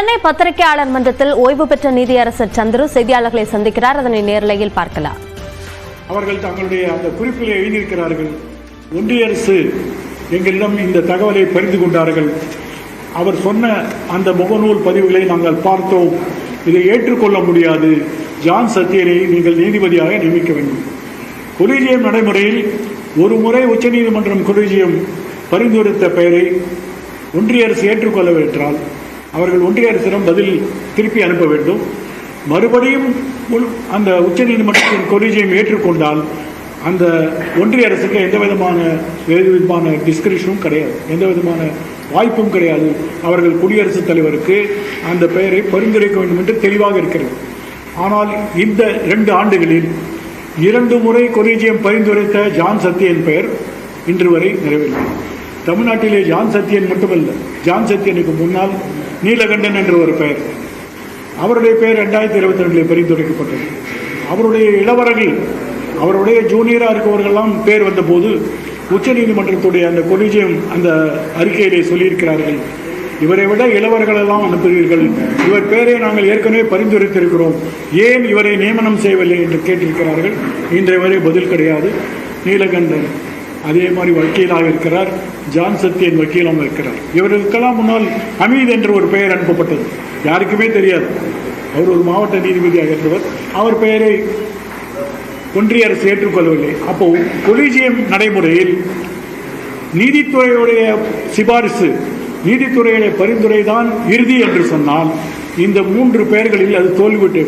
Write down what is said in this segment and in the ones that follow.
சென்னை பத்திரிகையாளர் மன்றத்தில் ஓய்வு பெற்ற நீதியரசர் சந்துரு செய்தியாளர்களை சந்திக்கிறார். அதனை நேரலையில் பார்க்கலாம். அவர்கள் தங்களுடைய அந்த குறிப்பில் எழுதியிருக்கிறார்கள். ஒன்றிய அரசு எங்களிடம் இந்த தகவலை பகிர்ந்து கொண்டார்கள். அவர் சொன்ன அந்த முகநூல் பதிவுகளை நாங்கள் பார்த்தோம். இதை ஏற்றுக்கொள்ள முடியாது. ஜான் சத்தியனை நீங்கள் நீதிபதியாக நியமிக்க வேண்டும். கொலீஜியம் நடைமுறையில் ஒரு முறை உச்சநீதிமன்றம் கொலீஜியம் பரிந்துரைத்த பெயரை ஒன்றிய அரசு ஏற்றுக்கொள்ளவென்றால் அவர்கள் ஒன்றிய அரசிடம் பதில் திருப்பி அனுப்ப வேண்டும். மறுபடியும் அந்த உச்சநீதிமன்றத்தின் கொலீஜியம் ஏற்றுக்கொண்டால் அந்த ஒன்றிய அரசுக்கு எந்த விதமான டிஸ்கிரிப்ஷனும் கிடையாது, எந்த விதமான வாய்ப்பும் கிடையாது. அவர்கள் குடியரசுத் தலைவருக்கு அந்த பெயரை பரிந்துரைக்க வேண்டும் என்று தெளிவாக இருக்கிறது. ஆனால் இந்த 2 ஆண்டுகளில் 2 முறை கொலீஜியம் பரிந்துரைத்த ஜான் சத்தியன் பெயர் இன்று வரை நிறைவேறினார். தமிழ்நாட்டிலே ஜான் சத்தியன் மட்டுமல்ல, ஜான் சத்தியனுக்கு முன்னால் நீலகண்டன் என்ற ஒரு பெயர், அவருடைய பெயர் 2022 பரிந்துரைக்கப்பட்டது. அவருடைய இளவரர்கள், அவருடைய ஜூனியராக இருக்கவர்களெல்லாம் பேர் வந்தபோது உச்சநீதிமன்றத்துடைய அந்த கொலீஜியம் அந்த அறிக்கையிலே சொல்லியிருக்கிறார்கள், இவரை விட இளவர்களெல்லாம் அனுப்புகிறீர்கள், இவர் பெயரை நாங்கள் ஏற்கனவே பரிந்துரைத்திருக்கிறோம், ஏன் இவரை நியமனம் செய்யவில்லை என்று கேட்டிருக்கிறார்கள். இன்றைய வரை பதில் கிடையாது. நீலகண்டன் அதே மாதிரி வக்கீலாக இருக்கிறார், ஜான் சத்தியன் வக்கீலாக இருக்கிறார். இவர்களுக்கெல்லாம் முன்னால் ஹமீத் என்ற ஒரு பெயர் அனுப்பப்பட்டது, யாருக்குமே தெரியாது. அவர் ஒரு மாவட்ட நீதிபதியாக இருந்தவர். அவர் பெயரை ஒன்றிய அரசு ஏற்றுக்கொள்ளவில்லை. அப்போ கொலீஜியம் நடைமுறையில் நீதித்துறையுடைய சிபாரிசு, நீதித்துறையுடைய பரிந்துரை தான் இறுதி என்று சொன்னால் இந்த 3 பெயர்களில் அது தோல்விவிட்டு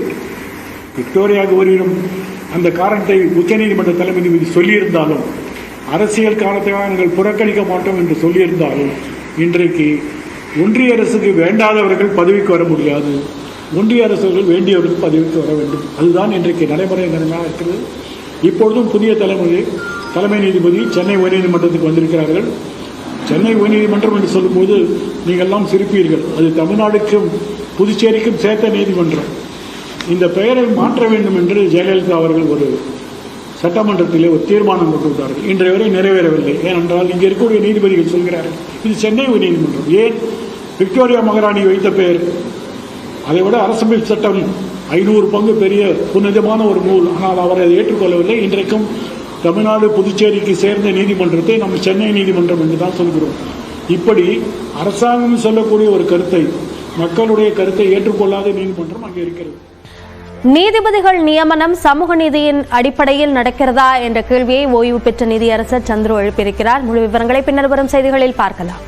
விக்டோரியா கௌரியிடம் அந்த காரணத்தை உச்சநீதிமன்ற தலைமை நீதிபதி சொல்லியிருந்தாலும், அரசியல் காரணத்தையாக நாங்கள் புறக்கணிக்க மாட்டோம் என்று சொல்லியிருந்தாலும், இன்றைக்கு ஒன்றிய அரசுக்கு வேண்டாதவர்கள் பதவிக்கு வர முடியாது, ஒன்றிய அரசுகள் வேண்டியவர்கள் பதவிக்கு வர வேண்டும். அதுதான் இன்றைக்கு நடைமுறை நிலைமையாக இருக்கிறது. இப்பொழுதும் புதிய தலைமை நீதிபதி சென்னை உயர்நீதிமன்றத்துக்கு வந்திருக்கிறார்கள். சென்னை உயர்நீதிமன்றம் என்று சொல்லும்போது நீங்கள்லாம் சிரிப்பீர்கள், அது தமிழ்நாடுக்கும் புதுச்சேரிக்கும் சேர்த்த நீதிமன்றம். இந்த பெயரை மாற்ற வேண்டும் என்று ஜெயலலிதா அவர்கள் ஒரு சட்டமன்றத்திலே ஒரு தீர்மானம் கொண்டு வந்தார்கள். இன்றைய வரை நிறைவேறவில்லை. ஏனென்றால் இங்கே இருக்கக்கூடிய நீதிபதிகள் சொல்கிறார்கள், இது சென்னை உயர்நீதிமன்றம், ஏன் விக்டோரியா மகாராணி வைத்த பெயர், அதை விட அரசமைப்பு சட்டம் 500 பங்கு பெரிய புனிதமான ஒரு நூல். ஆனால் அவர் அதை ஏற்றுக்கொள்ளவில்லை. இன்றைக்கும் தமிழ்நாடு புதுச்சேரிக்கு சேர்ந்த நீதிமன்றத்தை நம்ம சென்னை நீதிமன்றம் என்று தான் சொல்கிறோம். இப்படி அரசாங்கம் சொல்லக்கூடிய ஒரு கருத்தை, மக்களுடைய கருத்தை ஏற்றுக்கொள்ளாத நீதிமன்றம் அங்கே இருக்கிறது. நீதிபதிகள் நியமனம் சமூக நீதியின் அடிப்படையில் நடக்கிறதா என்ற கேள்வியை ஓய்வு பெற்ற நீதியரசர் சந்துரு எழுப்பியிருக்கிறார். முழு விவரங்களை பின்னர் வரும் செய்திகளில் பார்க்கலாம்.